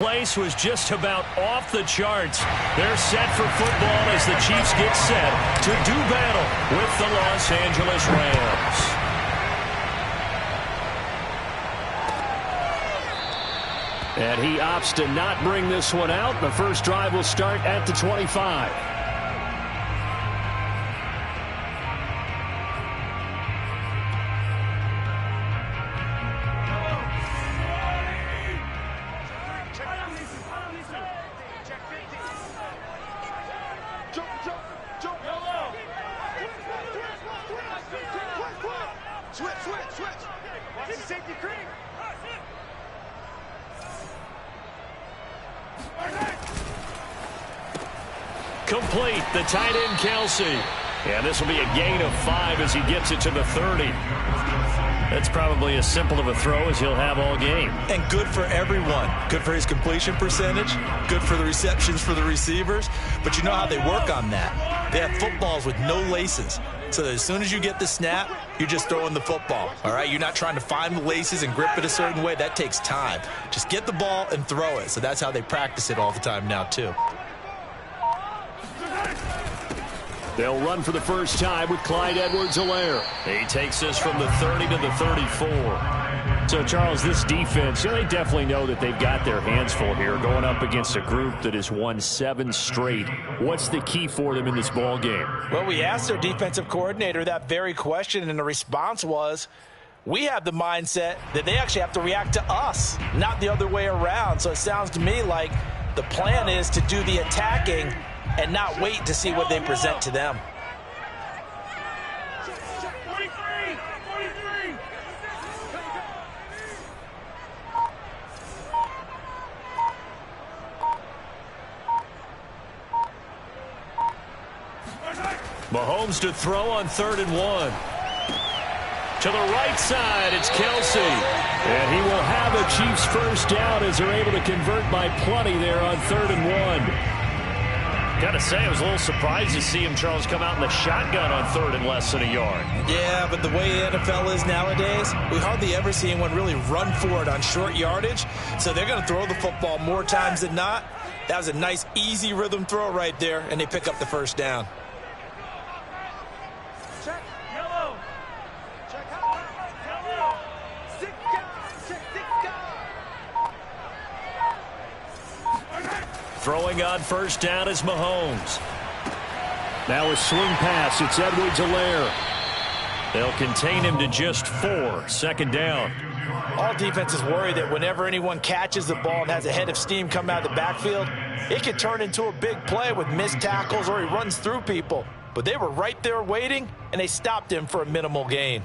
Place was just about off the charts. They're set for football as the Chiefs get set to do battle with the Los Angeles Rams. And he opts to not bring this one out. The first drive will start at the 25. Complete, the tight end Kelsey. And this will be a gain of 5 as he gets it to the 30. That's probably as simple of a throw as he'll have all game. And good for everyone. Good for his completion percentage. Good for the receptions for the receivers. But you know how they work on that. They have footballs with no laces. So that as soon as you get the snap, you're just throwing the football. All right? You're not trying to find the laces and grip it a certain way. That takes time. Just get the ball and throw it. So that's how they practice it all the time now, too. They'll run for the first time with Clyde Edwards-Helaire. He takes this from the 30 to the 34. So, Charles, this defense, they definitely know that they've got their hands full here going up against a group that has won 7 straight. What's the key for them in this ball game? Well, we asked their defensive coordinator that very question, and the response was, we have the mindset that they actually have to react to us, not the other way around. So it sounds to me like the plan is to do the attacking and not wait to see what they present to them. Mahomes to throw on 3rd and 1. To the right side, it's Kelsey. And he will have a Chiefs first down as they're able to convert by plenty there on 3rd and 1. Got to say, I was a little surprised to see him, Charles, come out in the shotgun on 3rd and less than a yard. Yeah, but the way the NFL is nowadays, we hardly ever see anyone really run for it on short yardage. So they're going to throw the football more times than not. That was a nice, easy rhythm throw right there, and they pick up the first down. Check, yellow. Check out, yellow. Sit down, sit down. Throwing on first down is Mahomes. Now a swing pass. It's Edwards-Helaire. They'll contain him to just 4. 2nd down. All defenses worry that whenever anyone catches the ball and has a head of steam come out of the backfield, it can turn into a big play with missed tackles or he runs through people. But they were right there waiting, and they stopped him for a minimal gain.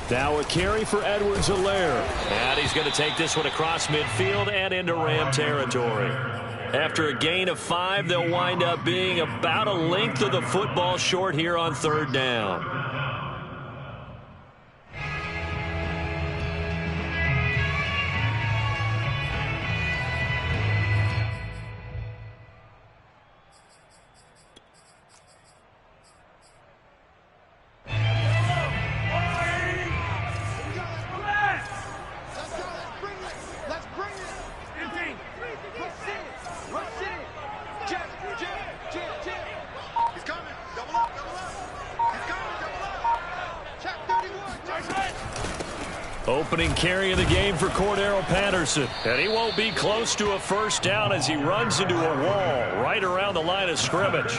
Now a carry for Edwards-Helaire. And he's going to take this one across midfield and into Ram territory. After a gain of 5, they'll wind up being about a length of the football short here on 3rd down. Opening carry of the game for Cordero Patterson. And he won't be close to a first down as he runs into a wall right around the line of scrimmage.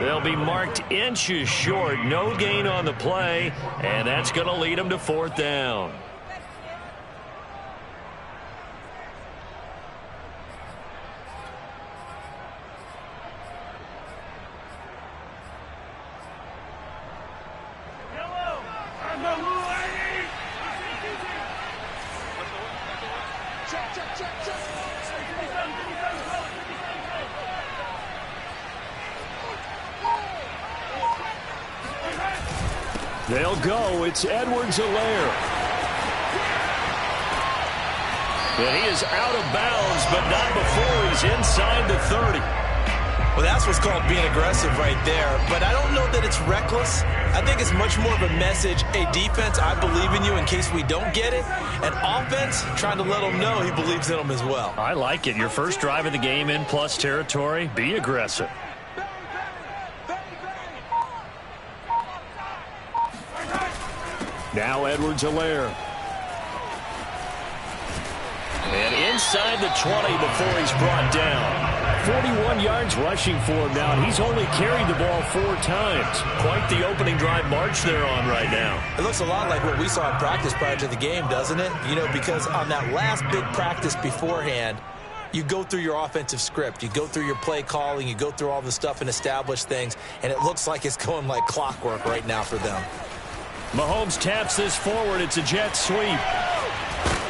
They'll be marked inches short. No gain on the play. And that's going to lead them to 4th down. They'll go. It's Edwards-Helaire. And he is out of bounds, but not before he's inside the 30. Well, that's what's called being aggressive right there. But I don't know that it's reckless. I think it's much more of a message. Hey, defense, I believe in you in case we don't get it. And offense, trying to let them know he believes in them as well. I like it. Your first drive of the game in plus territory. Be aggressive. Now Edwards-Helaire. And inside the 20 before he's brought down. 41 yards rushing for him now, and he's only carried the ball 4 times. Quite the opening drive march they're on right now. It looks a lot like what we saw in practice prior to the game, doesn't it? You know, because on that last big practice beforehand, you go through your offensive script. You go through your play calling. You go through all the stuff and establish things, and it looks like it's going like clockwork right now for them. Mahomes taps this forward. It's a jet sweep.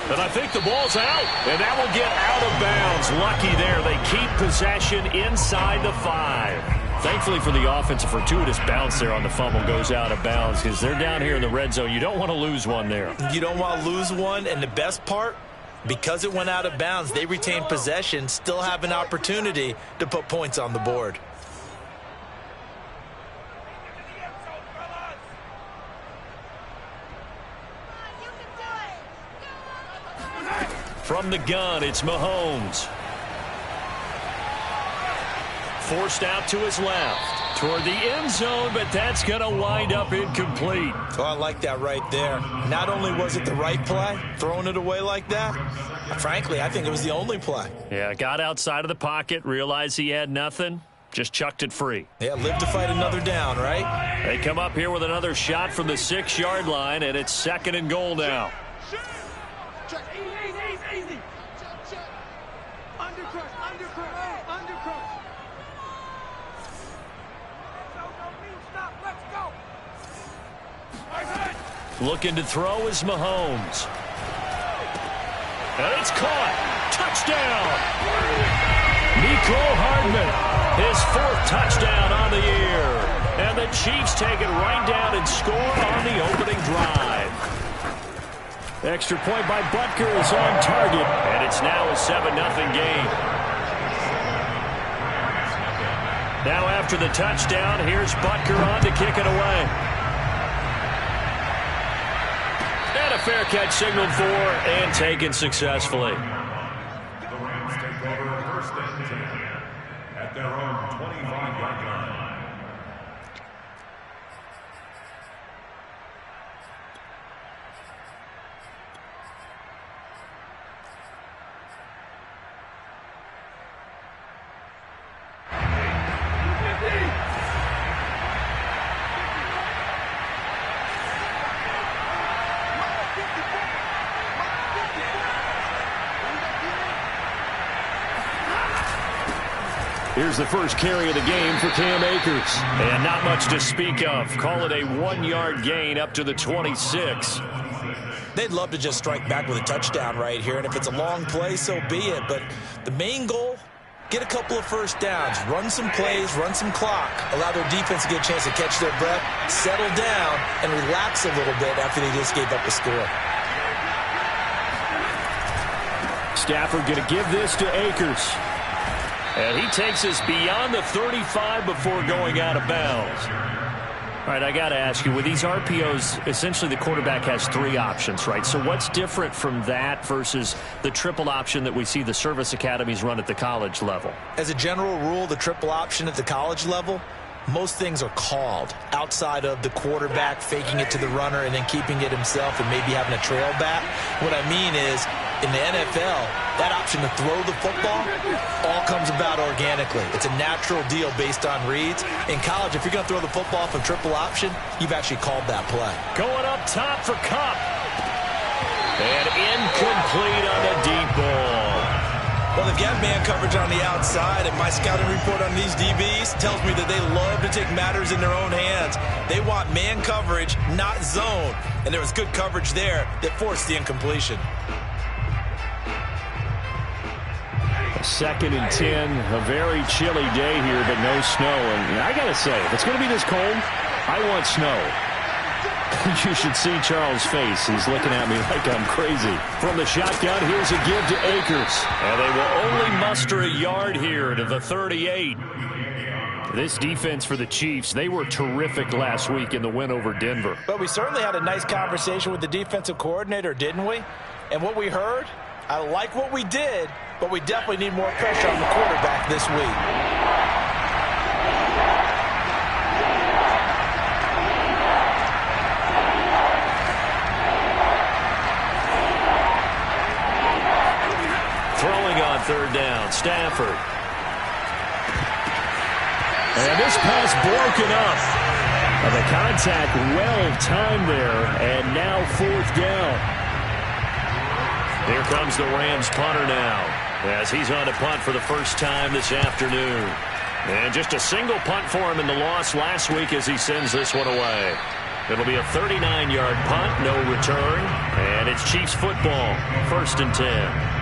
And I think the ball's out, and that will get out of bounds. Lucky there. They keep possession inside the 5. Thankfully for the offense, a fortuitous bounce there on the fumble goes out of bounds because they're down here in the red zone. You don't want to lose one there. You don't want to lose one, and the best part, because it went out of bounds, they retain possession, still have an opportunity to put points on the board. From the gun, it's Mahomes. Forced out to his left. Toward the end zone, but that's going to wind up incomplete. Oh, I like that right there. Not only was it the right play, throwing it away like that, frankly, I think it was the only play. Yeah, got outside of the pocket, realized he had nothing, just chucked it free. Yeah, live to fight another down, right? They come up here with another shot from the 6-yard line, and it's 2nd and goal now. Easy. Undercrush. Stop. Let's go. Looking to throw is Mahomes. And it's caught. Touchdown. Nico Hardman, his 4th touchdown on the year. And the Chiefs take it right down and score on the opening drive. Extra point by Butker is on target, and it's now a 7-0 game. Now after the touchdown, here's Butker on to kick it away. And a fair catch signaled for and taken successfully. The Rams take over 1st and 10 at their own 25-yard line. Here's the first carry of the game for Cam Akers. And not much to speak of. Call it a 1-yard gain up to the 26. They'd love to just strike back with a touchdown right here, and if it's a long play, so be it. But the main goal, get a couple of first downs, run some plays, run some clock, allow their defense to get a chance to catch their breath, settle down, and relax a little bit after they just gave up the score. Stafford going to give this to Akers. And he takes us beyond the 35 before going out of bounds. All right, I got to ask you, with these RPOs, essentially the quarterback has 3 options, right? So what's different from that versus the triple option that we see the service academies run at the college level? As a general rule, the triple option at the college level, most things are called outside of the quarterback faking it to the runner and then keeping it himself and maybe having a trail back. What I mean is, in the NFL, that option to throw the football all comes about organically. It's a natural deal based on reads. In college, if you're going to throw the football from triple option, you've actually called that play. Going up top for Kupp. And incomplete on the deep ball. Well, they've got man coverage on the outside, and my scouting report on these DBs tells me that they love to take matters in their own hands. They want man coverage, not zone. And there was good coverage there that forced the incompletion. 2nd and 10, a very chilly day here, but no snow. And I got to say, if it's going to be this cold, I want snow. You should see Charles' face. He's looking at me like I'm crazy. From the shotgun, here's a give to Akers. And they will only muster a yard here to the 38. This defense for the Chiefs, they were terrific last week in the win over Denver. But we certainly had a nice conversation with the defensive coordinator, didn't we? And what we heard, I like what we did, but we definitely need more pressure on the quarterback this week. Throwing on third down, Stafford. And this pass broken up. The contact well-timed there, and now fourth down. Here comes the Rams punter now, as he's on to punt for the first time this afternoon. And just a single punt for him in the loss last week as he sends this one away. It'll be a 39-yard punt, no return, and it's Chiefs football, 1st and 10.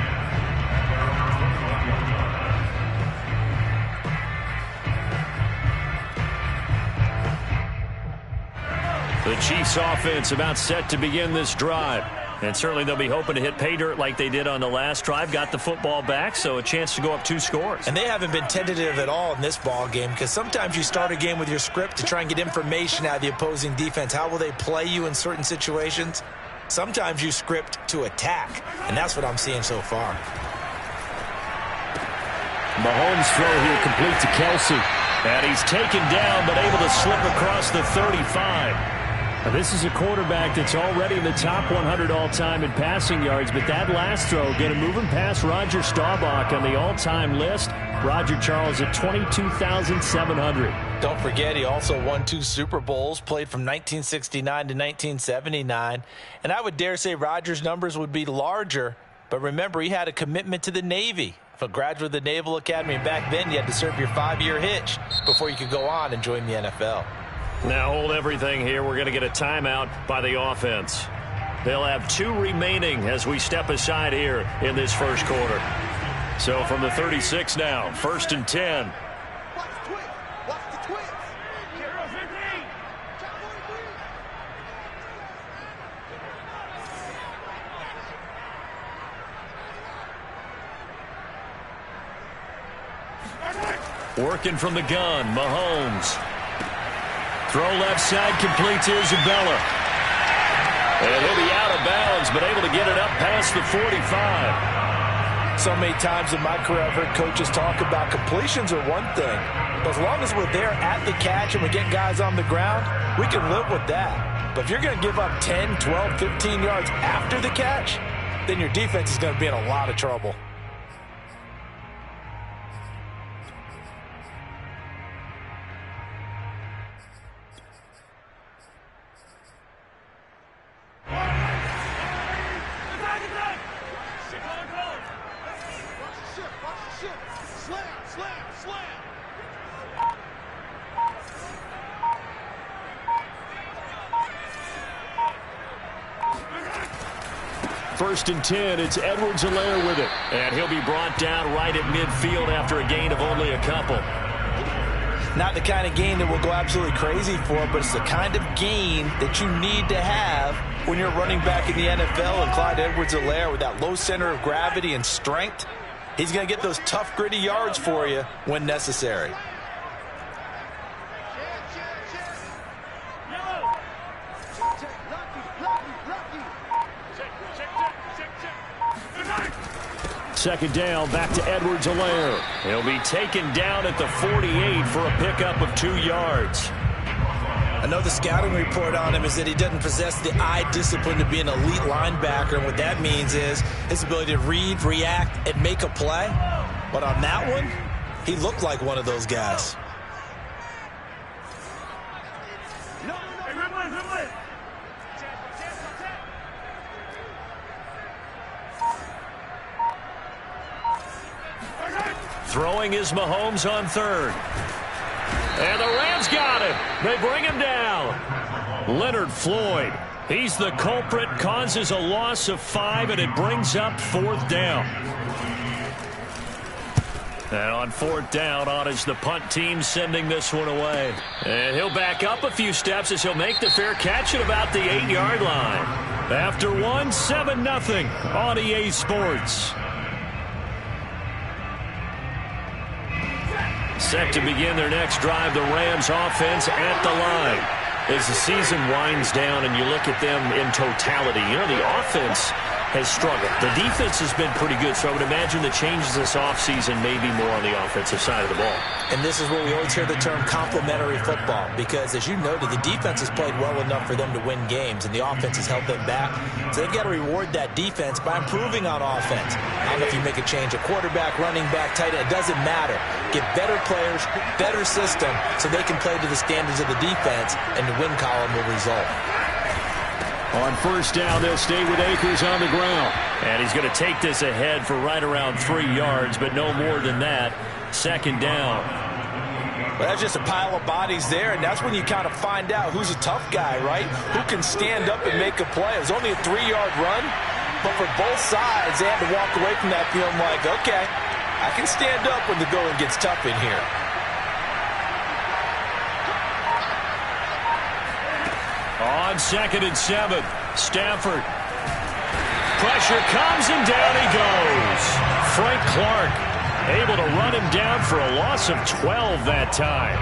The Chiefs offense about set to begin this drive. And certainly they'll be hoping to hit pay dirt like they did on the last drive. Got the football back, so a chance to go up 2 scores. And they haven't been tentative at all in this ball game, because sometimes you start a game with your script to try and get information out of the opposing defense. How will they play you in certain situations? Sometimes you script to attack, and that's what I'm seeing so far. Mahomes' throw here complete to Kelsey. And he's taken down, but able to slip across the 35. Now, this is a quarterback that's already in the top 100 all-time in passing yards, but that last throw going to move him past Roger Staubach on the all-time list. Roger Charles at 22,700. Don't forget, he also won 2 Super Bowls, played from 1969 to 1979. And I would dare say Roger's numbers would be larger, but remember, he had a commitment to the Navy. A graduate of the Naval Academy, and back then you had to serve your 5-year hitch before you could go on and join the NFL. Now hold everything here. We're going to get a timeout by the offense. They'll have 2 remaining as we step aside here in this first quarter. So from the 36 now, 1st and 10. Watch the twist. Watch the twist. Working from the gun, Mahomes. Throw left side, complete to Isabella. And he'll be out of bounds, but able to get it up past the 45. So many times in my career I've heard coaches talk about completions are one thing. But as long as we're there at the catch and we get guys on the ground, we can live with that. But if you're going to give up 10, 12, 15 yards after the catch, then your defense is going to be in a lot of trouble. First and 10, it's Edwards-Helaire with it. And he'll be brought down right at midfield after a gain of only a couple. Not the kind of gain that we'll go absolutely crazy for, but it's the kind of gain that you need to have when you're running back in the NFL. And Clyde Edwards-Helaire, with that low center of gravity and strength, he's going to get those tough, gritty yards for you when necessary. Second down, back to Edwards-Helaire. He'll be taken down at the 48 for a pickup of 2 yards. I know the scouting report on him is that he doesn't possess the eye discipline to be an elite linebacker, and what that means is his ability to read, react, and make a play. But on that one, he looked like one of those guys. Throwing is Mahomes on third. And the Rams got him. They bring him down. Leonard Floyd, he's the culprit, causes a loss of 5, and it brings up 4th down. And on 4th down, on is the punt team sending this one away. And he'll back up a few steps as he'll make the fair catch at about the 8-yard line. After 7-0 on EA Sports. Set to begin their next drive, the Rams offense at the line. As the season winds down and you look at them in totality, the offense has struggled. The defense has been pretty good, so I would imagine the changes this offseason may be more on the offensive side of the ball. And this is where we always hear the term complementary football, because as you noted, the defense has played well enough for them to win games, and the offense has held them back. So they've got to reward that defense by improving on offense. I don't know if you make a change, a quarterback, running back, tight end, it doesn't matter. Get better players, better system, so they can play to the standards of the defense, and the win column will result. On 1st down, they'll stay with Akers on the ground. And he's going to take this ahead for right around 3 yards, but no more than that. 2nd down. Well, that's just a pile of bodies there, and that's when you kind of find out who's a tough guy, right? Who can stand up and make a play. It was only a 3-yard run, but for both sides, they had to walk away from that feeling like, okay, I can stand up when the going gets tough in here. On 2nd and 7, Stafford. Pressure comes and down he goes. Frank Clark able to run him down for a loss of 12 that time.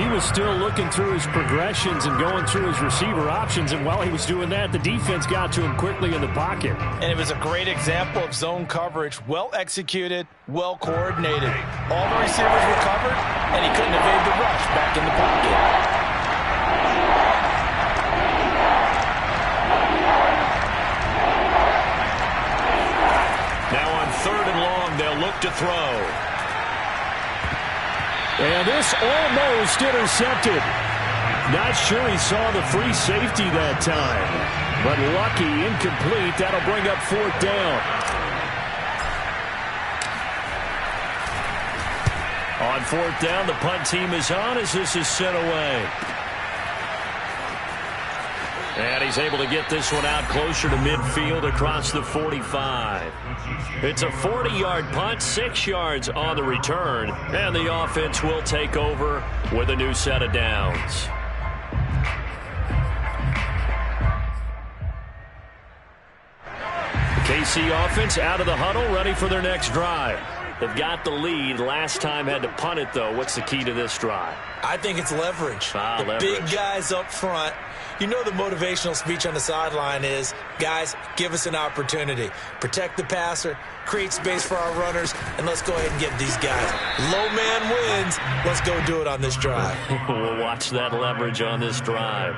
He was still looking through his progressions and going through his receiver options, and while he was doing that, the defense got to him quickly in the pocket. And it was a great example of zone coverage, well executed, well coordinated. All the receivers were covered, and he couldn't evade the rush back in the pocket. To throw. And this almost intercepted. Not sure he saw the free safety that time, but lucky, incomplete. That'll bring up 4th down. On 4th down, the punt team is on as this is sent away. And he's able to get this one out closer to midfield across the 45. It's a 40-yard punt, 6 yards on the return, and the offense will take over with a new set of downs. KC offense out of the huddle, ready for their next drive. They've got the lead. Last time had to punt it, though. What's the key to this drive? I think it's leverage. Leverage. Big guys up front. You know the motivational speech on the sideline is, guys, give us an opportunity. Protect the passer, create space for our runners, and let's go ahead and get these guys. Low man wins. Let's go do it on this drive. We'll watch that leverage on this drive.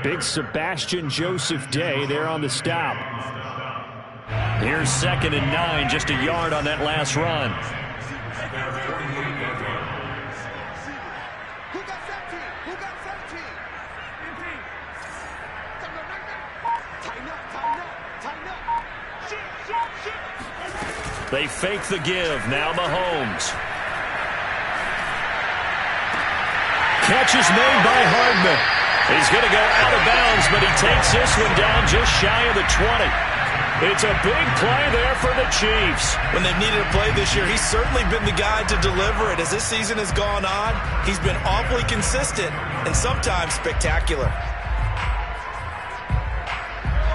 Big Sebastian Joseph Day there on the stop. Here's 2nd and 9, just a yard on that last run. Who got 17? Who got 17? Tighten up, tighten up, tighten up. They fake the give. Now Mahomes. Catch is made by Hardman. He's going to go out of bounds, but he takes this one down just shy of the 20. It's a big play there for the Chiefs. When they've needed a play this year, he's certainly been the guy to deliver it. As this season has gone on, he's been awfully consistent and sometimes spectacular.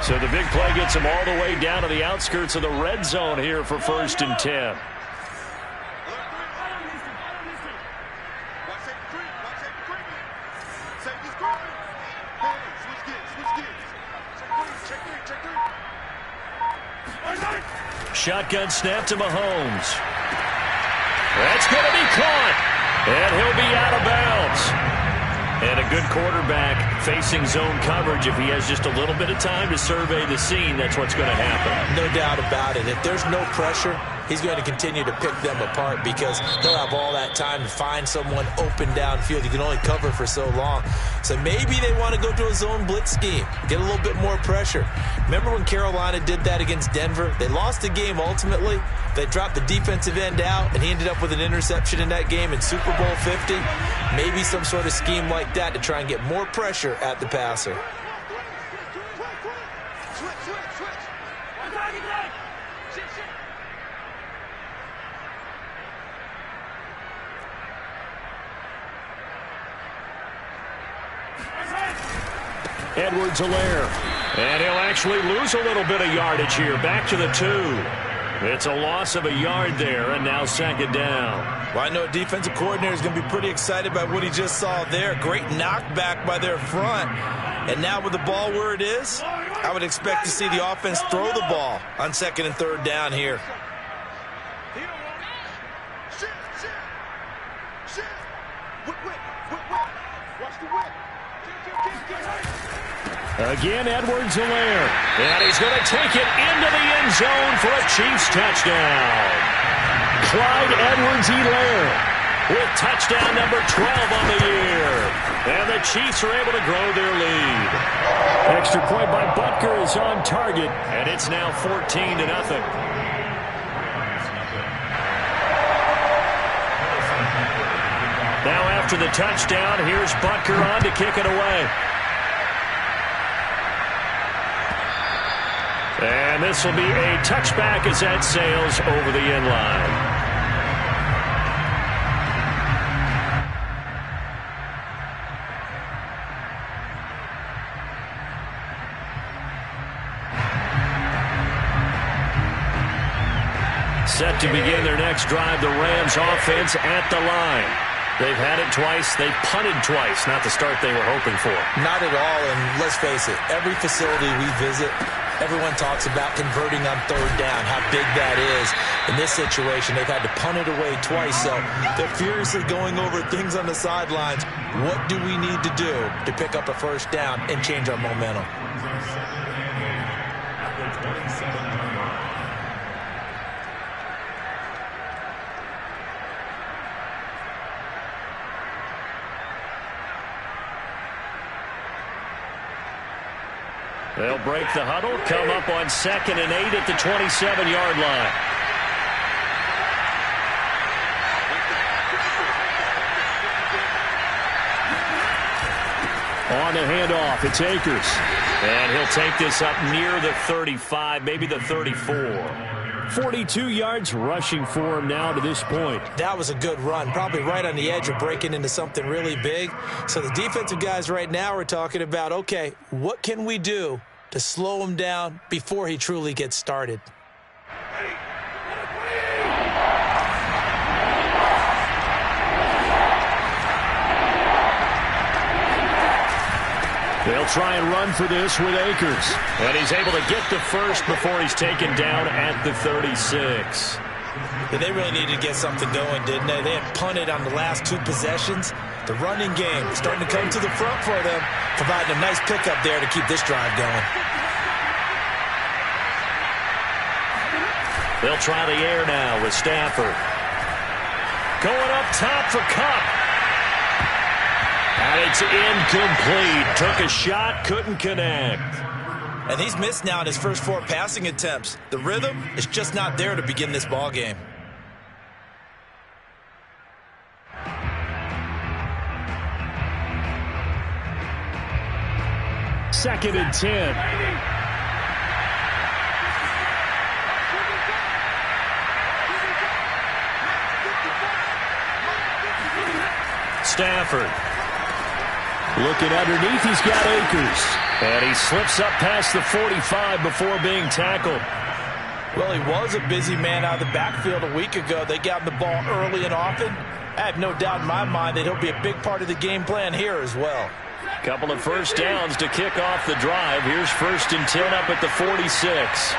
So the big play gets him all the way down to the outskirts of the red zone here for 1st and 10. Shotgun snap to Mahomes. That's going to be caught, and he'll be out of bounds. And a good quarterback facing zone coverage, if he has just a little bit of time to survey the scene, that's what's going to happen. No doubt about it. If there's no pressure, he's going to continue to pick them apart because he'll have all that time to find someone open downfield. You can only cover for so long. So maybe they want to go to a zone blitz scheme, get a little bit more pressure. Remember when Carolina did that against Denver? They lost the game ultimately. They dropped the defensive end out, and he ended up with an interception in that game in Super Bowl 50. Maybe some sort of scheme like that to try and get more pressure at the passer. Edwards-Helaire. And he'll actually lose a little bit of yardage here. Back to the 2. It's a loss of a yard there, and now second down. Well, I know a defensive coordinator is going to be pretty excited by what he just saw there. Great knockback by their front. And now with the ball where it is, I would expect to see the offense throw the ball on second and third down here. Again, Edwards-Helaire. And he's going to take it into the end zone for a Chiefs touchdown. Clyde Edwards-Helaire with touchdown number 12 on the year. And the Chiefs are able to grow their lead. Extra point by Butker is on target, and it's now 14-0. Now after the touchdown, here's Butker on to kick it away. And this will be a touchback as that sails over the end line. Set to begin their next drive, the Rams offense at the line. They've had it twice. They've punted twice. Not the start they were hoping for. Not at all, and let's face it, every facility we visit, everyone talks about converting on third down, how big that is. In this situation, they've had to punt it away twice, so they're furiously going over things on the sidelines. What do we need to do to pick up a first down and change our momentum? They'll break the huddle, come up on 2nd and 8 at the 27-yard line. On the handoff, it's Akers. And he'll take this up near the 35, maybe the 34. 42 yards rushing for him now to this point. That was a good run, probably right on the edge of breaking into something really big. So the defensive guys right now are talking about, okay, what can we do to slow him down before he truly gets started? They'll try and run for this with Akers. And he's able to get the first before he's taken down at the 36. Yeah, they really needed to get something going, didn't they? They had punted on the last 2 possessions. The running game starting to come to the front for them, providing a nice pickup there to keep this drive going. They'll try the air now with Stafford. Going up top for Kupp. And it's incomplete. Took a shot, couldn't connect. And he's missed now in his first 4 passing attempts. The rhythm is just not there to begin this ball game. Second and 10. Stafford. Looking underneath, he's got Akers. And he slips up past the 45 before being tackled. Well, he was a busy man out of the backfield a week ago. They got him the ball early and often. I have no doubt in my mind that he'll be a big part of the game plan here as well. Couple of first downs to kick off the drive. Here's 1st and 10 up at the 46.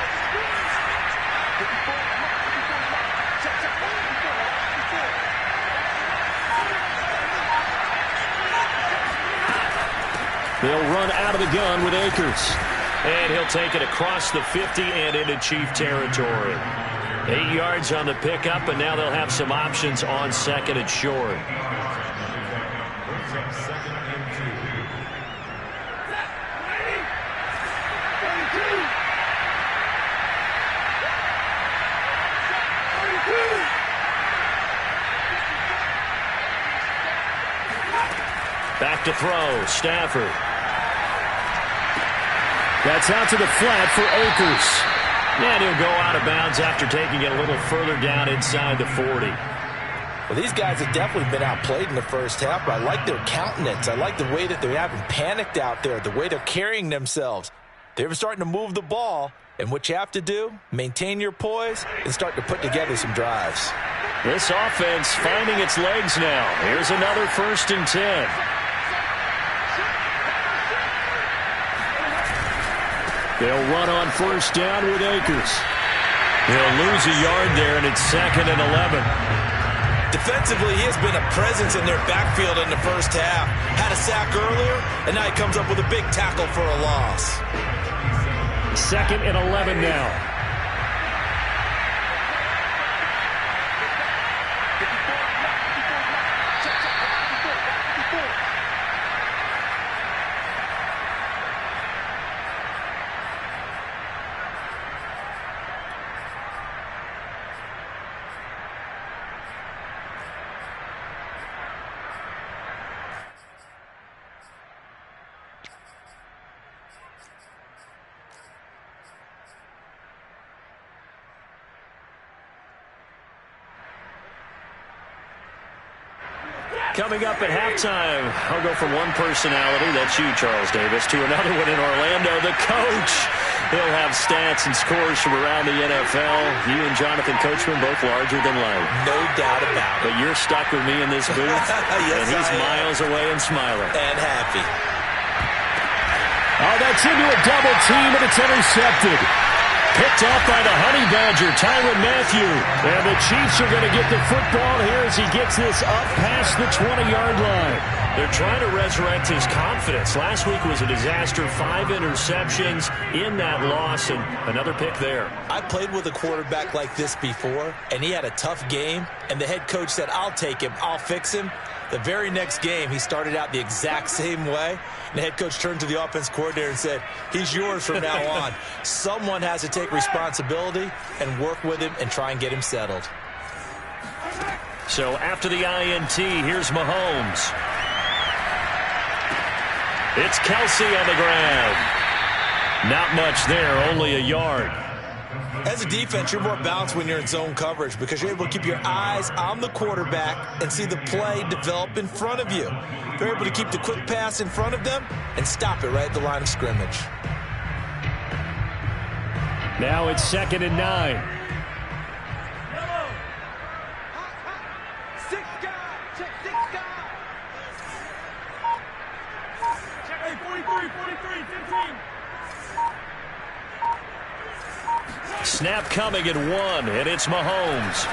They'll run out of the gun with Akers. And he'll take it across the 50 and into Chief territory. 8 yards on the pickup, and now they'll have some options on 2nd and short. Back to throw, Stafford. That's out to the flat for Akers. And he'll go out of bounds after taking it a little further down inside the 40. Well, these guys have definitely been outplayed in the first half, but I like their countenance. I like the way that they haven't panicked out there, the way they're carrying themselves. They're starting to move the ball, and what you have to do, maintain your poise and start to put together some drives. This offense finding its legs now. Here's another 1st and 10. They'll run on 1st down with Akers. He'll lose a yard there, and it's 2nd and 11. Defensively, he has been a presence in their backfield in the first half. Had a sack earlier, and now he comes up with a big tackle for a loss. 2nd and 11 now. Coming up at halftime, I'll go from one personality, that's you, Charles Davis, to another one in Orlando, the coach. He'll have stats and scores from around the NFL. You and Jonathan Coachman both larger than life. No doubt about it. But you're stuck with me in this booth, yes, and he's miles away and smiling. And happy. Oh, that's into a double team, and it's intercepted. Picked off by the Honey Badger, Tyrann Mathieu. And the Chiefs are going to get the football here as he gets this up past the 20-yard line. They're trying to resurrect his confidence. Last week was a disaster. 5 interceptions in that loss, and another pick there. I played with a quarterback like this before, and he had a tough game, and the head coach said, I'll take him, I'll fix him. The very next game, he started out the exact same way. And the head coach turned to the offense coordinator and said, he's yours from now on. Someone has to take responsibility and work with him and try and get him settled. So after the INT, here's Mahomes. It's Kelsey on the ground. Not much there, only a yard. As a defense, you're more balanced when you're in zone coverage because you're able to keep your eyes on the quarterback and see the play develop in front of you. They're able to keep the quick pass in front of them and stop it right at the line of scrimmage. Now it's 2nd and 9. Six guys. Check 6 guys. Check 43, 15. Snap coming at 1, and it's Mahomes.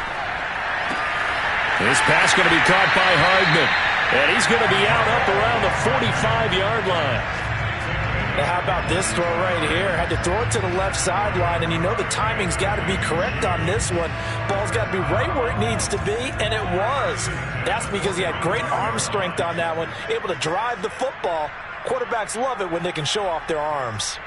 This pass going to be caught by Hardman, and he's going to be out up around the 45-yard line. Now how about this throw right here? Had to throw it to the left sideline, and you know the timing's got to be correct on this one. Ball's got to be right where it needs to be, and it was. That's because he had great arm strength on that one, able to drive the football. Quarterbacks love it when they can show off their arms.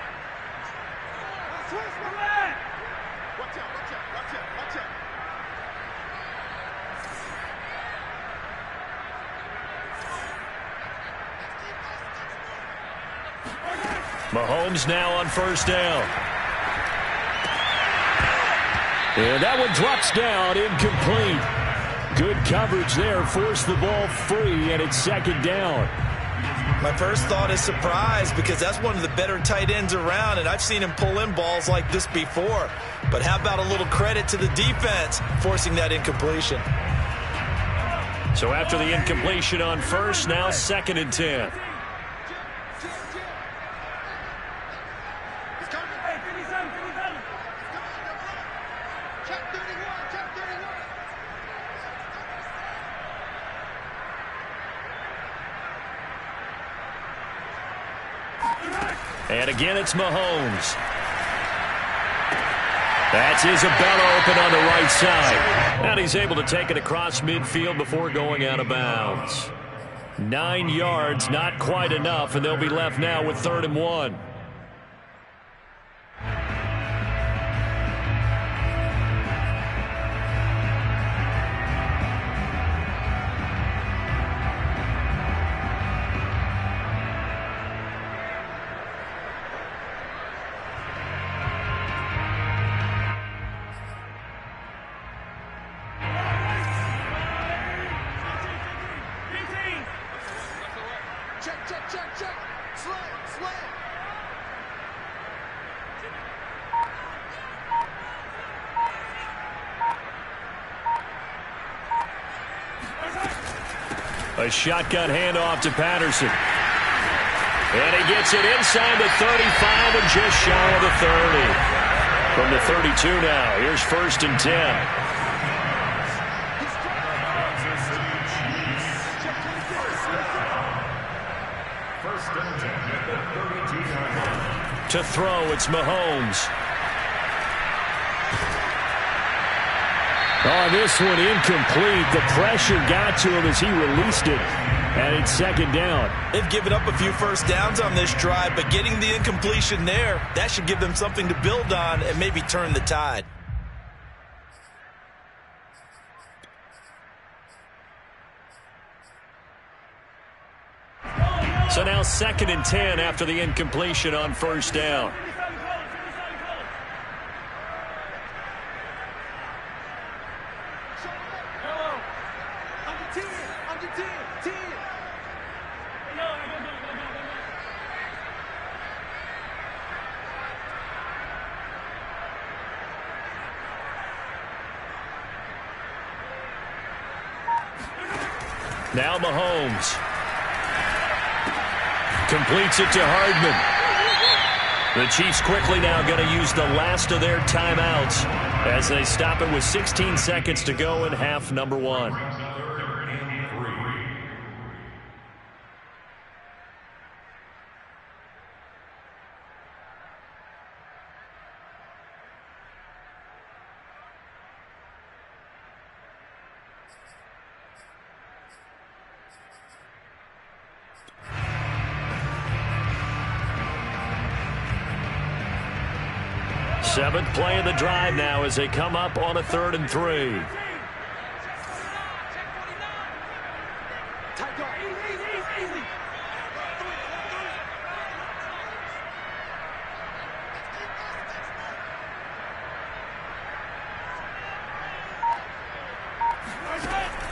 Mahomes now on 1st down. And that one drops down, incomplete. Good coverage there, forced the ball free, and it's 2nd down. My first thought is surprise because that's one of the better tight ends around, and I've seen him pull in balls like this before. But how about a little credit to the defense forcing that incompletion? So after the incompletion on 1st, now 2nd and 10. And again, it's Mahomes. That's Isabella open on the right side. And he's able to take it across midfield before going out of bounds. 9 yards, not quite enough, and they'll be left now with 3rd and 1. A shotgun handoff to Patterson. And he gets it inside the 35 and just shy of the 30. From the 32 now, here's 1st and 10. To throw, it's Mahomes. Oh, this one incomplete. The pressure got to him as he released it. And it's 2nd down. They've given up a few first downs on this drive, but getting the incompletion there, that should give them something to build on and maybe turn the tide. So now 2nd and 10 after the incompletion on 1st down. Now Mahomes. Completes it to Hardman. The Chiefs quickly now going to use the last of their timeouts as they stop it with 16 seconds to go in half number 1. Seventh play of the drive now as they come up on a 3rd and 3.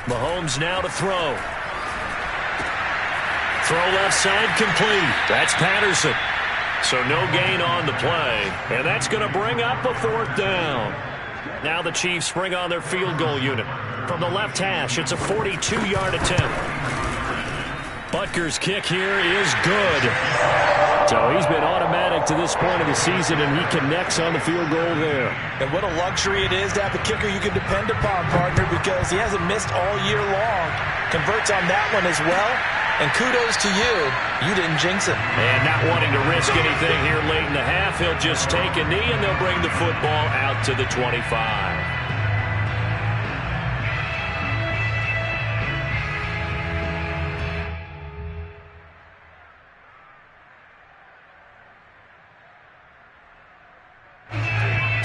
Mahomes now to throw. Throw left side complete. That's Patterson. So no gain on the play, and that's going to bring up a 4th down. Now the Chiefs bring on their field goal unit. From the left hash, it's a 42-yard attempt. Butker's kick here is good. So he's been automatic to this point of the season, and he connects on the field goal there. And what a luxury it is to have a kicker you can depend upon, partner, because he hasn't missed all year long. Converts on that one as well. And kudos to you. You didn't jinx it. And not wanting to risk anything here late in the half, he'll just take a knee, and they'll bring the football out to the 25.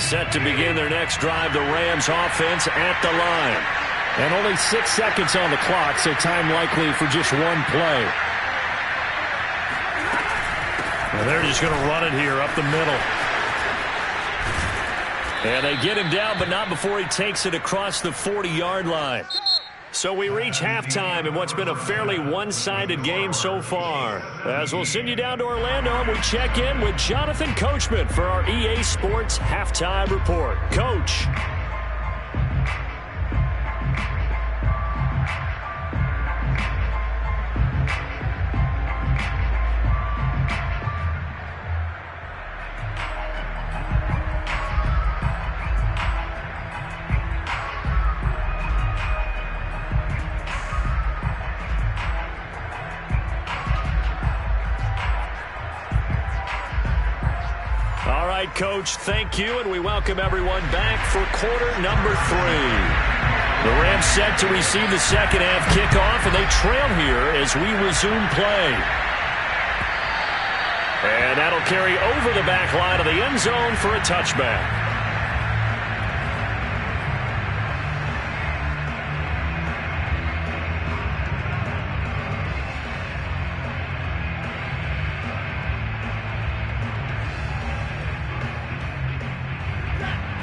Set to begin their next drive, the Rams offense at the line. And only 6 seconds on the clock, so time likely for just one play. And they're just going to run it here up the middle. And they get him down, but not before he takes it across the 40-yard line. So we reach halftime in what's been a fairly one-sided game so far. As we'll send you down to Orlando, and we check in with Jonathan Coachman for our EA Sports Halftime Report. Coach. Coach, thank you, and we welcome everyone back for quarter number 3. The Rams set to receive the second half kickoff, and they trail here as we resume play. And that'll carry over the back line of the end zone for a touchback.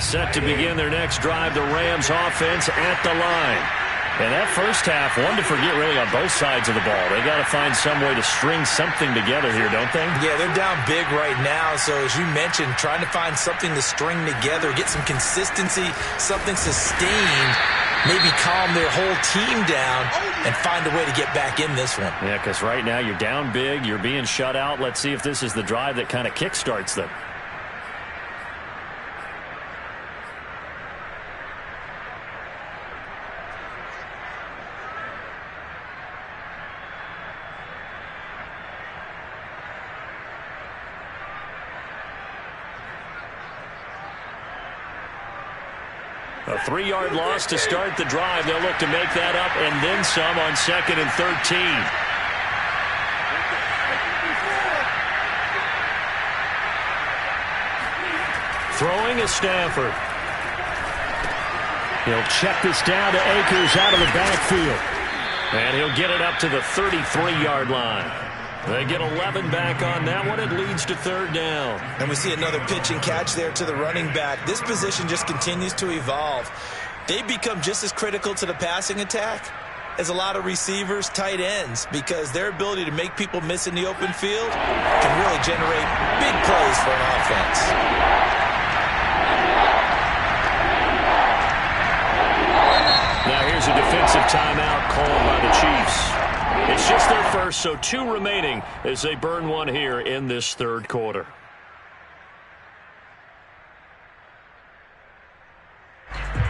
Set to begin their next drive, the Rams offense at the line. And that first half, one to forget really on both sides of the ball. They got to find some way to string something together here, don't they? Yeah, they're down big right now. So as you mentioned, trying to find something to string together, get some consistency, something sustained. maybe calm their whole team down and find a way to get back in this one. Yeah, because right now you're down big, you're being shut out. Let's see if this is the drive that kind of kickstarts them. A 3-yard loss to start the drive. They'll look to make that up and then some on 2nd and 13. Throwing is Stafford. He'll check this down to Akers out of the backfield. And he'll get it up to the 33-yard line. They get 11 back on that one. It leads to 3rd down. And we see another pitch and catch there to the running back. This position just continues to evolve. They become just as critical to the passing attack as a lot of receivers, tight ends, because their ability to make people miss in the open field can really generate big plays for an offense. Now here's a defensive timeout called by the Chiefs. It's just their first, so 2 remaining as they burn one here in this 3rd quarter.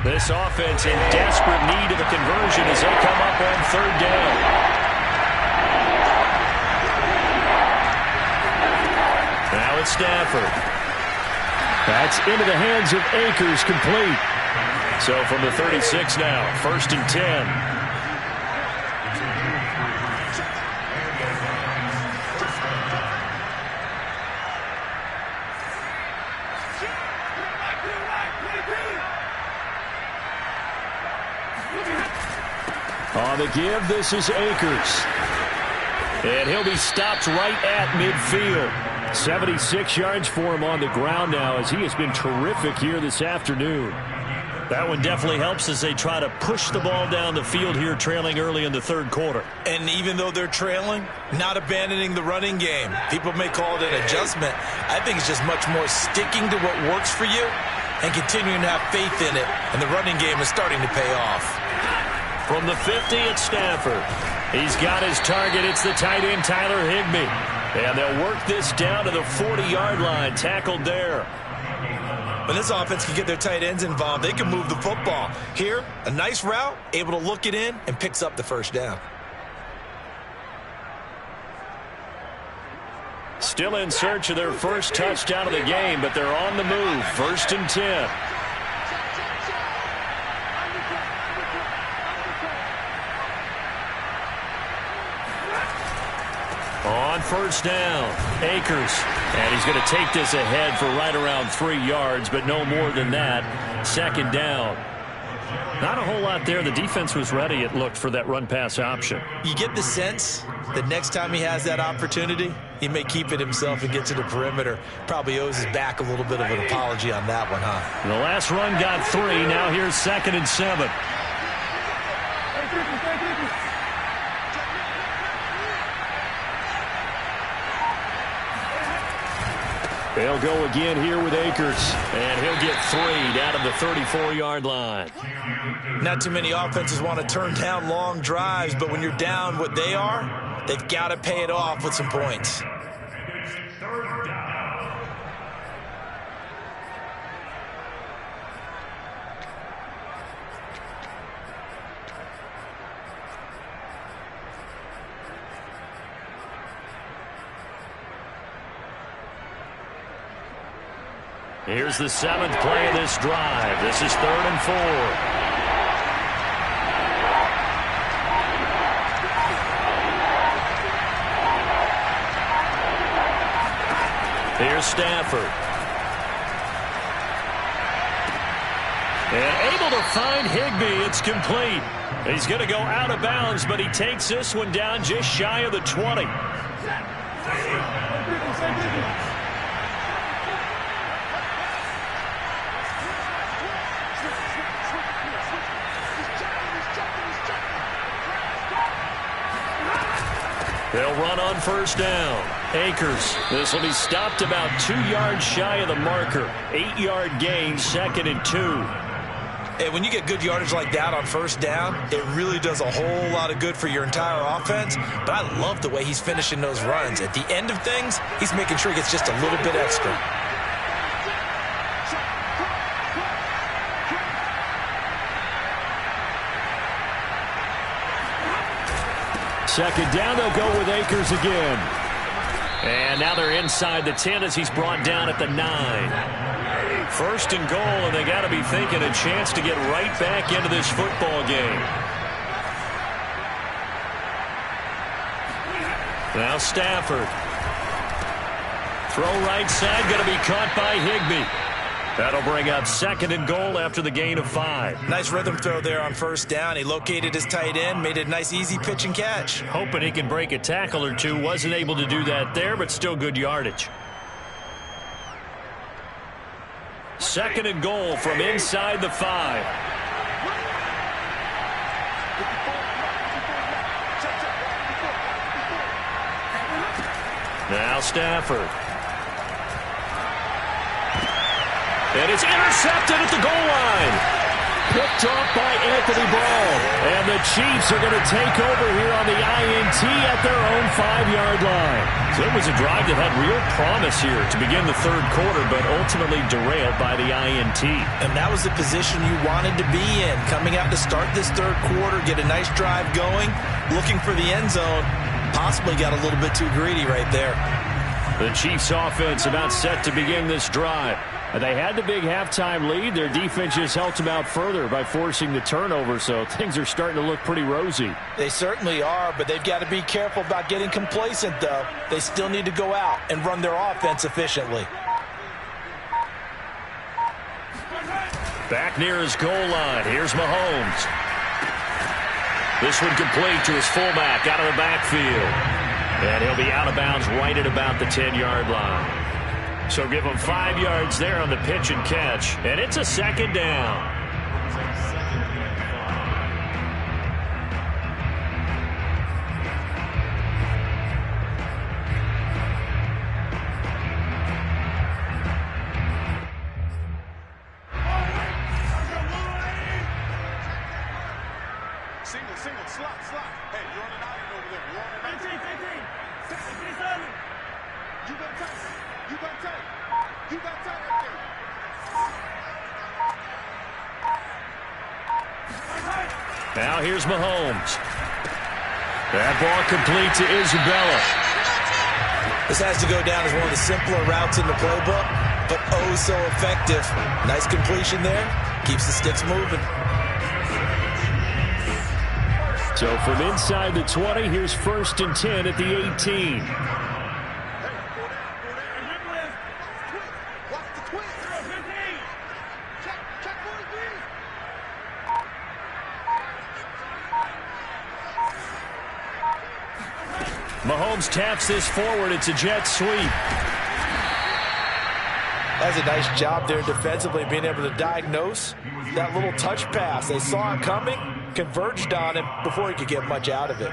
This offense in desperate need of a conversion as they come up on 3rd down. Now it's Stafford. That's into the hands of Akers, complete. So from the 36 now, 1st and 10. On the give, this is Akers. And he'll be stopped right at midfield. 76 yards for him on the ground now as he has been terrific here this afternoon. That one definitely helps as they try to push the ball down the field here, trailing early in the 3rd quarter. And even though they're trailing, not abandoning the running game. People may call it an adjustment. I think it's just much more sticking to what works for you and continuing to have faith in it. And the running game is starting to pay off. From the 50, it's Stafford. He's got his target. It's the tight end, Tyler Higbee. And they'll work this down to the 40-yard line. Tackled there. When this offense can get their tight ends involved, they can move the football. Here, a nice route, able to look it in, and picks up the 1st down. Still in search of their first touchdown of the game, but they're on the move. 1st and 10. On 1st down, Akers. And he's going to take this ahead for right around 3 yards, but no more than that. 2nd down. Not a whole lot there. The defense was ready, it looked, for that run-pass option. You get the sense that next time he has that opportunity, he may keep it himself and get to the perimeter. Probably owes his back a little bit of an apology on that one, huh? The last run got 3. Now here's 2nd and 7. They'll go again here with Akers, and he'll get 3 down to the 34-yard line. Not too many offenses want to turn down long drives, but when you're down what they are, they've got to pay it off with some points. Here's the 7th play of this drive. This is 3rd and 4. Here's Stafford. And able to find Higbee. It's complete. He's going to go out of bounds, but he takes this one down just shy of the 20. They'll run on 1st down. Akers. This will be stopped about 2 yards shy of the marker. 8-yard gain, 2nd and 2. And when you get good yardage like that on first down, it really does a whole lot of good for your entire offense. But I love the way he's finishing those runs. At the end of things, he's making sure he gets just a little bit extra. Second down, they'll go with Akers again. And now they're inside the 10 as he's brought down at the 9. First and goal, and they got to be thinking a chance to get right back into this football game. Now Stafford. Throw right side, going to be caught by Higbee. That'll bring up second and goal after the gain of 5. Nice rhythm throw there on first down. He located his tight end, made it a nice easy pitch and catch. Hoping he can break a tackle or two. Wasn't able to do that there, but still good yardage. Second and goal from inside the 5. Now Stafford. And it's intercepted at the goal line. Picked off by Anthony Ball. And the Chiefs are going to take over here on the INT at their own 5-yard line. So it was a drive that had real promise here to begin the third quarter, but ultimately derailed by the INT. And that was the position you wanted to be in. Coming out to start this third quarter, get a nice drive going, looking for the end zone. Possibly got a little bit too greedy right there. The Chiefs offense about set to begin this drive. They had the big halftime lead. Their defense just helped them out further by forcing the turnover, so things are starting to look pretty rosy. They certainly are, but they've got to be careful about getting complacent, though. They still need to go out and run their offense efficiently. Back near his goal line. Here's Mahomes. This one complete to his fullback out of the backfield. And he'll be out of bounds right at about the 10-yard line. So give him 5 yards there on the pitch and catch. And it's a second down. Single, slot. Hey, you're on an island over there. You're on an island. 15. You got tight. You got tight right there. Now here's Mahomes. That ball complete to Isabella. This has to go down as one of the simpler routes in the playbook, but oh so effective. Nice completion there. Keeps the sticks moving. So from inside the 20, here's first and 10 at the 18. Mahomes taps this forward. It's a jet sweep. That's a nice job there defensively, being able to diagnose that little touch pass. They saw it coming, converged on him before he could get much out of it.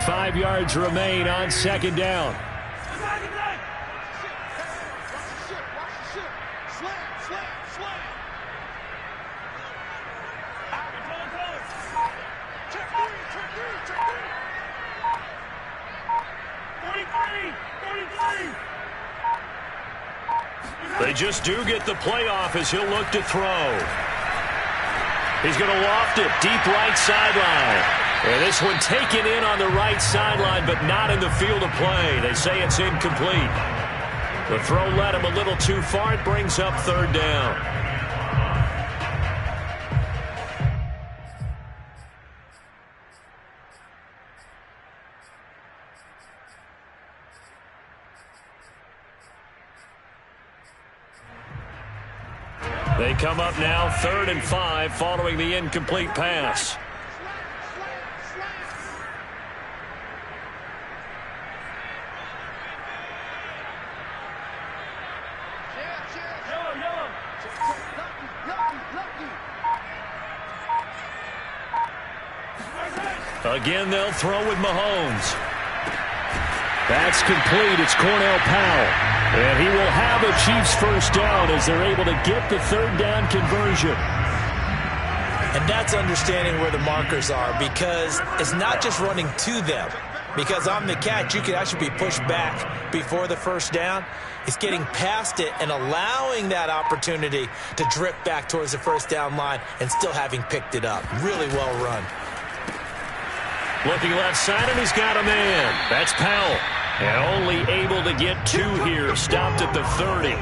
Five yards remain on second down. They just do get the playoff as he'll look to throw. He's going to loft it deep right sideline. And this one taken in on the right sideline, but not in the field of play. They say it's incomplete. The throw led him a little too far. It brings up third down. They come up now 3rd and 5 following the incomplete pass. Again, they'll throw with Mahomes. That's complete. It's Cornell Powell. And he will have a Chiefs first down as they're able to get the third down conversion. And that's understanding where the markers are, because it's not just running to them. Because on the catch, you could actually be pushed back before the first down. It's getting past it and allowing that opportunity to drip back towards the first down line and still having picked it up. Really well run. Looking left side, and he's got a man. That's Powell. And only able to get 2 here. Stopped at the 30.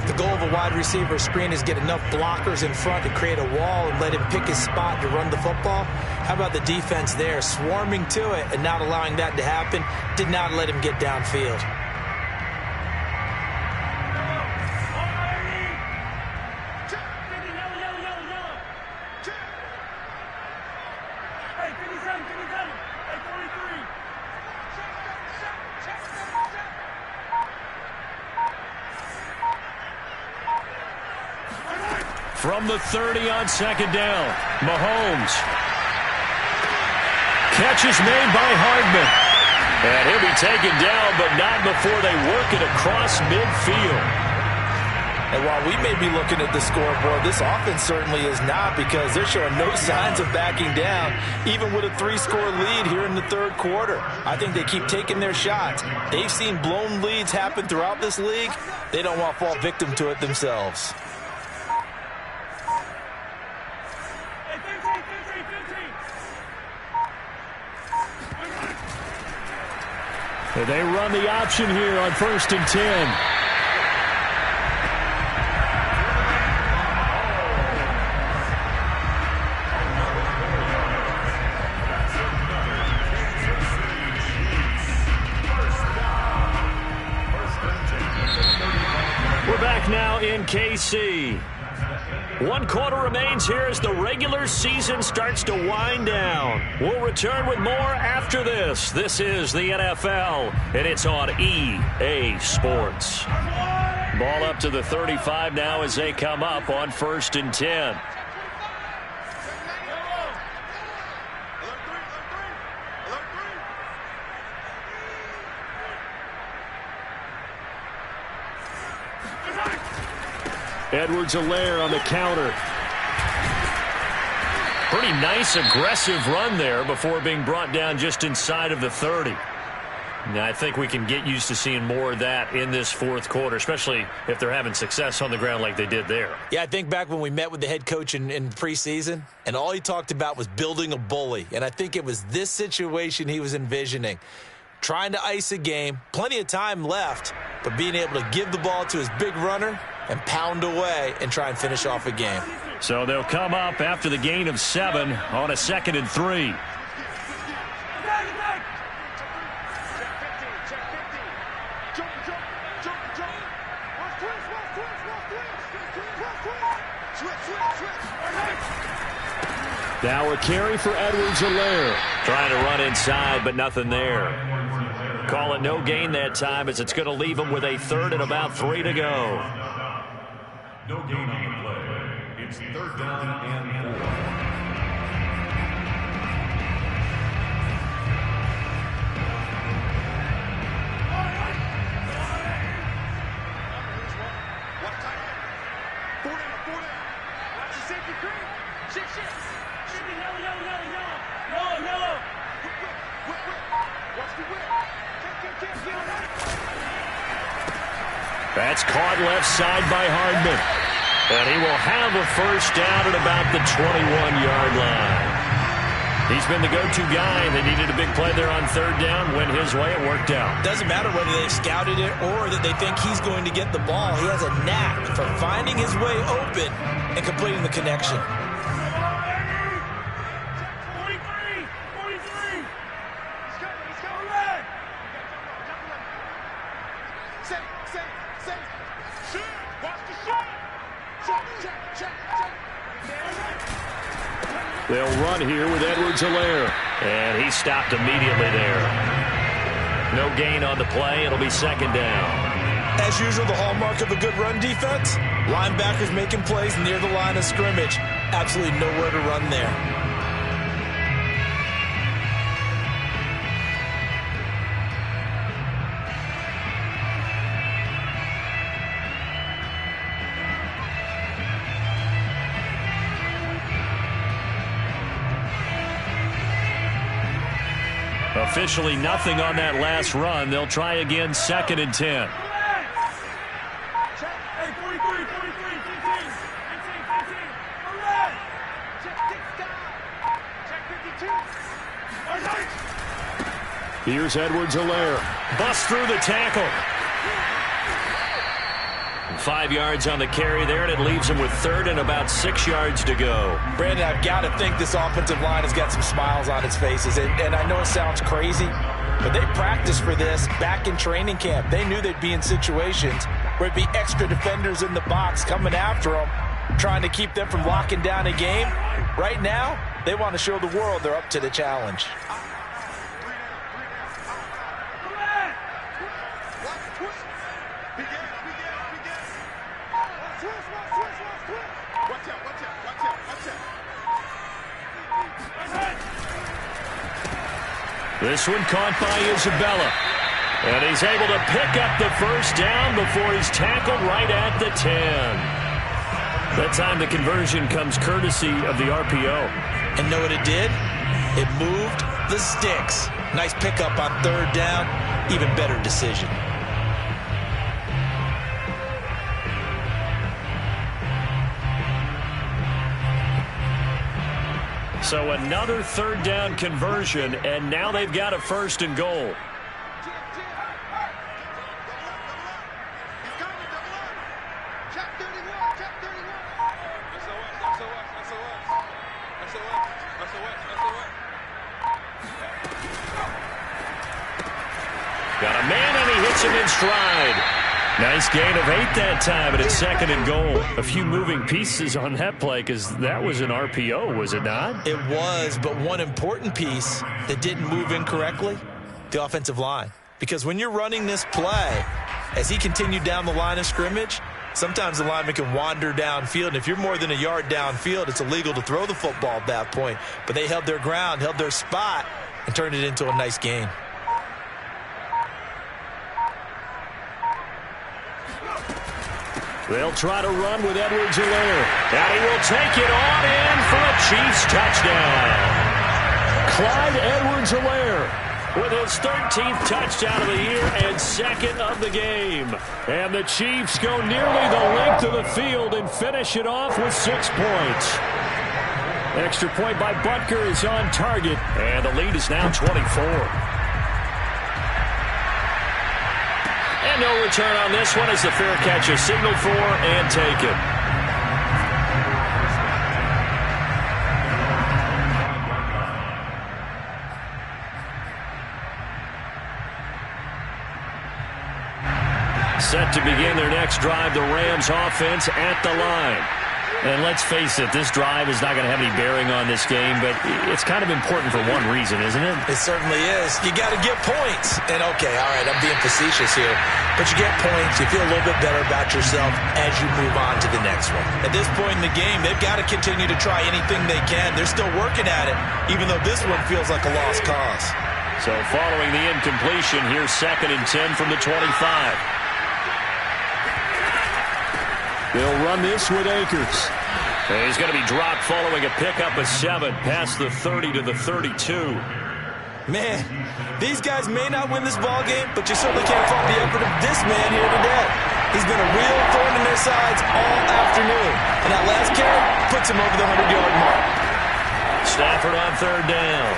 The goal of a wide receiver screen is get enough blockers in front to create a wall and let him pick his spot to run the football. How about the defense there, swarming to it and not allowing that to happen? Did not let him get downfield. From the 30 on second down, Mahomes. Catch is made by Hardman. And he'll be taken down, but not before they work it across midfield. And while we may be looking at the scoreboard, this offense certainly is not, because they're showing no signs of backing down, even with a 3-score lead here in the third quarter. I think they keep taking their shots. They've seen blown leads happen throughout this league. They don't want to fall victim to it themselves. And they run the option here on 1st and 10. We're back now in KC. 1 quarter remains here as the regular season starts to wind down. We'll return with more after this. This is the NFL, and it's on EA Sports. Ball up to the 35 now as they come up on 1st and 10. Edwards-Helaire on the counter. Pretty nice, aggressive run there before being brought down just inside of the 30. Now, I think we can get used to seeing more of that in this fourth quarter, especially if they're having success on the ground like they did there. Yeah, I think back when we met with the head coach in preseason, and all he talked about was building a bully. And I think it was this situation he was envisioning. Trying to ice a game, plenty of time left, but being able to give the ball to his big runner and pound away and try and finish off a game. So they'll come up after the gain of 7 on a 2nd and 3. Now a carry for Edwards-Helaire. Trying to run inside, but nothing there. Call it no gain that time, as it's going to leave him with a 3rd and about 3 to go. No gain on the play. It's 3rd down and 4. That's caught left side by Hardman. And he will have a first down at about the 21-yard line. He's been the go-to guy. They needed a big play there on 3rd down. Went his way. It worked out. Doesn't matter whether they've scouted it or that they think he's going to get the ball. He has a knack for finding his way open and completing the connection. They'll run here with Edwards-Helaire. And he stopped immediately there. No gain on the play. It'll be 2nd down. As usual, the hallmark of a good run defense, linebackers making plays near the line of scrimmage. Absolutely nowhere to run there. officially nothing on that last run. They'll try again, 2nd and 10. Here's Edwards-Helaire. Bust through the tackle. 5 yards on the carry there, and it leaves him with 3rd and about 6 yards to go. Brandon, I've got to think this offensive line has got some smiles on its faces. And I know it sounds crazy, but they practiced for this back in training camp. They knew they'd be in situations where it'd be extra defenders in the box coming after them, trying to keep them from locking down a game. Right now, they want to show the world they're up to the challenge. This one caught by Isabella. And he's able to pick up the first down before he's tackled right at the 10. That time the conversion comes courtesy of the RPO. And know what it did? It moved the sticks. Nice pickup on 3rd down. Even better decision. So another 3rd down conversion, and now they've got a 1st and goal. Got a man, and he hits him in stride. Nice gain of 8 that time, and it's 2nd and goal. A few moving pieces on that play because that was an RPO, was it not? It was, but one important piece that didn't move incorrectly, the offensive line. Because when you're running this play, as he continued down the line of scrimmage, sometimes the lineman can wander downfield, and if you're more than a yard downfield, it's illegal to throw the football at that point. But they held their ground, held their spot, and turned it into a nice gain. They'll try to run with Edwards-Helaire. And he will take it on in for a Chiefs touchdown. Clyde Edwards-Helaire with his 13th touchdown of the year and 2nd of the game. And the Chiefs go nearly the length of the field and finish it off with 6 points. Extra point by Butker is on target, and the lead is now 24. And no return on this one as the fair catch is signaled for and taken. Set to begin their next drive, the Rams offense at the line. And let's face it, this drive is not going to have any bearing on this game, but it's kind of important for one reason, isn't it? It certainly is. You got to get points. And okay, all right, I'm being facetious here, but you get points, you feel a little bit better about yourself as you move on to the next one. At this point in the game, they've got to continue to try anything they can. They're still working at it, even though this one feels like a lost cause. So following the incompletion, here's 2nd and 10 from the 25. They'll run this with Akers. And he's going to be dropped following a pickup of 7 past the 30 to the 32. Man, these guys may not win this ball game, but you certainly can't fault the effort of this man here today. He's been a real thorn in their sides all afternoon. And that last carry puts him over the 100-yard mark. Stafford on 3rd down.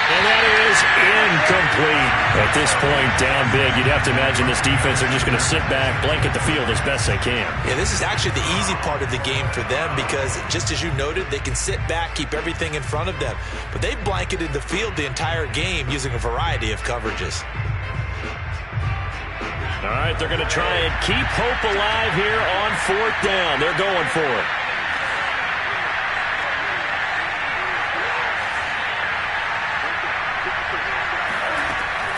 And that is incomplete. At this point, down big, you'd have to imagine this defense are just going to sit back, blanket the field as best they can. Yeah, this is actually the easy part of the game for them because, just as you noted, they can sit back, keep everything in front of them. But they've blanketed the field the entire game using a variety of coverages. All right, they're going to try and keep hope alive here on 4th down. They're going for it.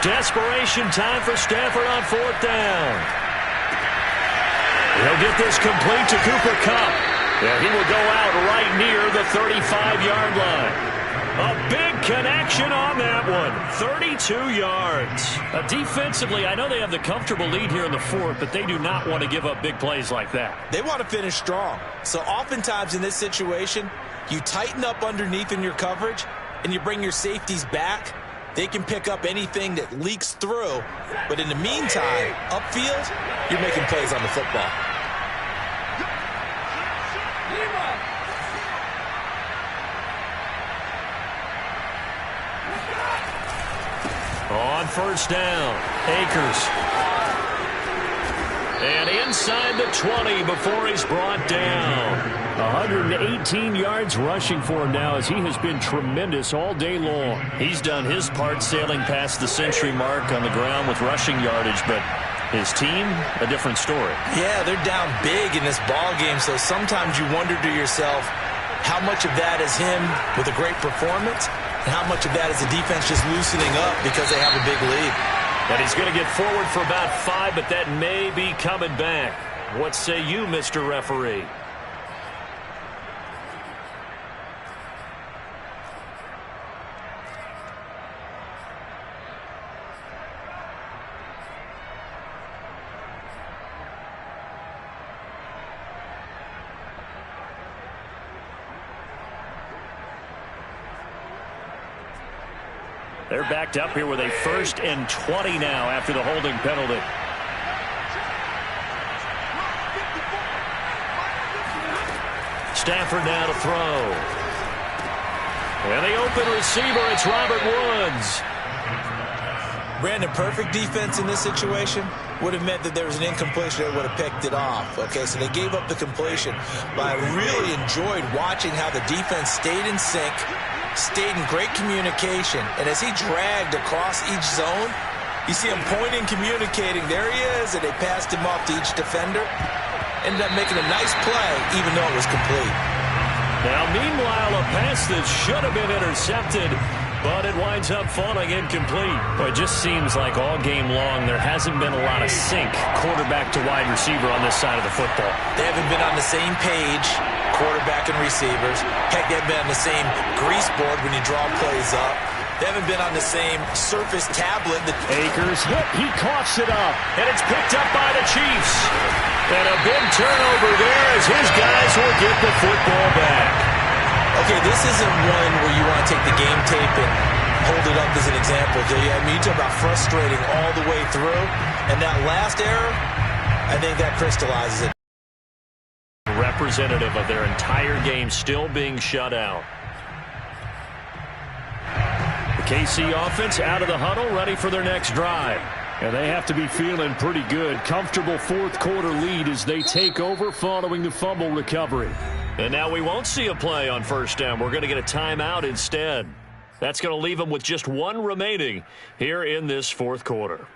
Desperation time for Stafford on 4th down. He'll get this complete to Cooper Kupp. Yeah, he will go out right near the 35-yard line. A big connection on that one. 32 yards. Defensively, I know they have the comfortable lead here in the 4th, but they do not want to give up big plays like that. They want to finish strong. So oftentimes in this situation, you tighten up underneath in your coverage. and you bring your safeties back, they can pick up anything that leaks through. But in the meantime, upfield, you're making plays on the football. On first down, Akers. And inside the 20 before he's brought down. 118 yards rushing for him now as he has been tremendous all day long. He's done his part sailing past the century mark on the ground with rushing yardage, but his team, a different story. Yeah, they're down big in this ball game, so sometimes you wonder to yourself how much of that is him with a great performance and how much of that is the defense just loosening up because they have a big lead. And he's going to get forward for about 5, but that may be coming back. What say you, Mr. Referee? They're backed up here with a 1st and 20 now after the holding penalty. Stafford now to throw. And the open receiver, it's Robert Woods. Brandon, perfect defense in this situation would have meant that there was an incompletion that would have picked it off. Okay, so they gave up the completion. But I really enjoyed watching how the defense stayed in sync, stayed in great communication, and as he dragged across each zone, you see him pointing, communicating. There he is, and they passed him off to each defender. Ended up making a nice play, even though it was complete. Now, meanwhile, a pass that should have been intercepted, but it winds up falling incomplete. Well, it just seems like all game long there hasn't been a lot of sync quarterback to wide receiver on this side of the football. They haven't been on the same page, quarterback and receivers. Heck, they haven't been on the same grease board when you draw plays up. They haven't been on the same surface tablet. Akers hit, he coughs it up, and it's picked up by the Chiefs. And a big turnover there as his guys will get the football back. Okay, this isn't one where you want to take the game tape and hold it up as an example, do you? I mean, you talk about frustrating all the way through. And that last error, I think that crystallizes it. Representative of their entire game still being shut out. The KC offense out of the huddle, ready for their next drive. And they have to be feeling pretty good. Comfortable fourth quarter lead as they take over following the fumble recovery. And now we won't see a play on first down. We're going to get a timeout instead. That's going to leave them with just one remaining here in this fourth quarter.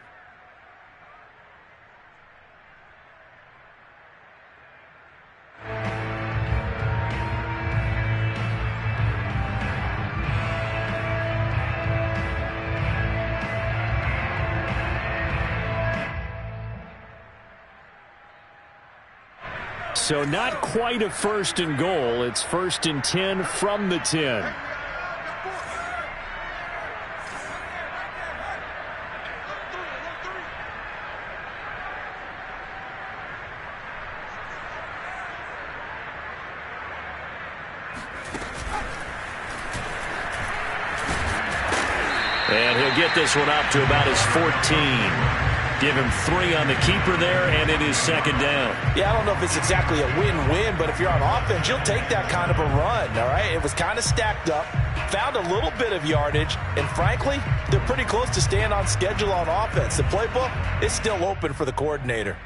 So not quite a 1st and goal. It's 1st and 10 from the 10. And he'll get this one up to about his 14. Give him 3 on the keeper there, and it is 2nd down. Yeah, I don't know if it's exactly a win-win, but if you're on offense, you'll take that kind of a run, all right? It was kind of stacked up, found a little bit of yardage, and frankly, they're pretty close to staying on schedule on offense. The playbook is still open for the coordinator.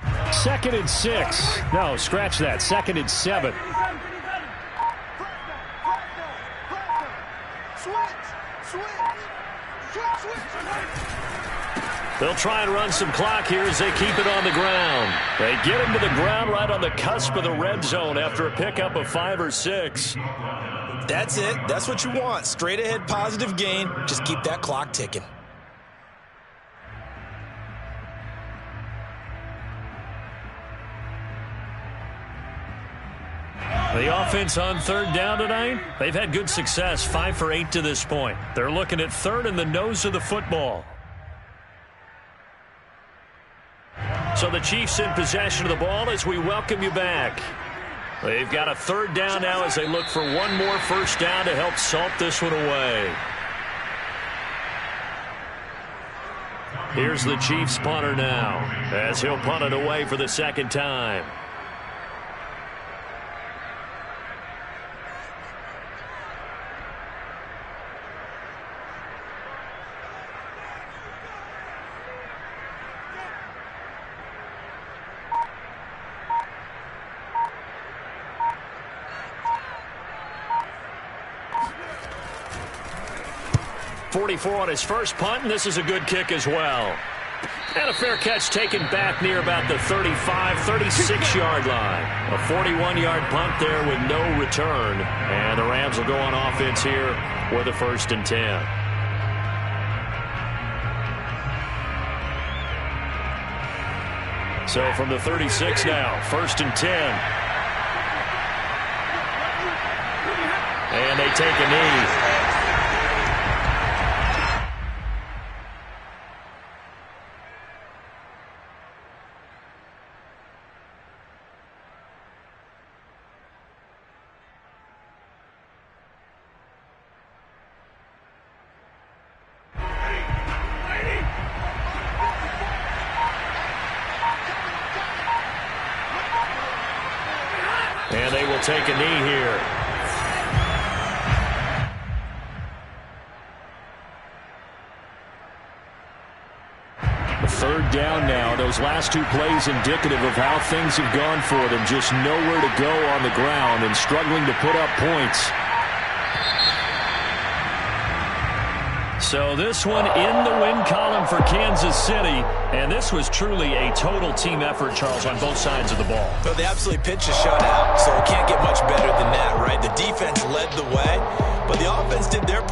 2nd and 6. No, scratch that. 2nd and 7. They'll try and run some clock here as they keep it on the ground. They get him to the ground right on the cusp of the red zone after a pickup of 5 or 6. That's it. That's what you want. Straight ahead positive gain. Just keep that clock ticking. The offense on 3rd down tonight, they've had good success, 5 for 8 to this point. They're looking at 3rd in the nose of the football. So the Chiefs in possession of the ball as we welcome you back. They've got a third down now as they look for one more first down to help salt this one away. Here's the Chiefs punter now as he'll punt it away for the second time. .44 on his first punt, and this is a good kick as well. And a fair catch taken back near about the 35, 36-yard line. A 41-yard punt there with no return. And the Rams will go on offense here with a 1st and 10. So from the 36 now, 1st and 10. And they take a knee. And they will take a knee here. Third down now. Those last two plays indicative of how things have gone for them. Just nowhere to go on the ground and struggling to put up points. So this one in the win column for Kansas City. And this was truly a total team effort, Charles, on both sides of the ball. Well, they absolutely pitched a shutout, so it can't get much better than that, right? The defense led the way, but the offense did their part.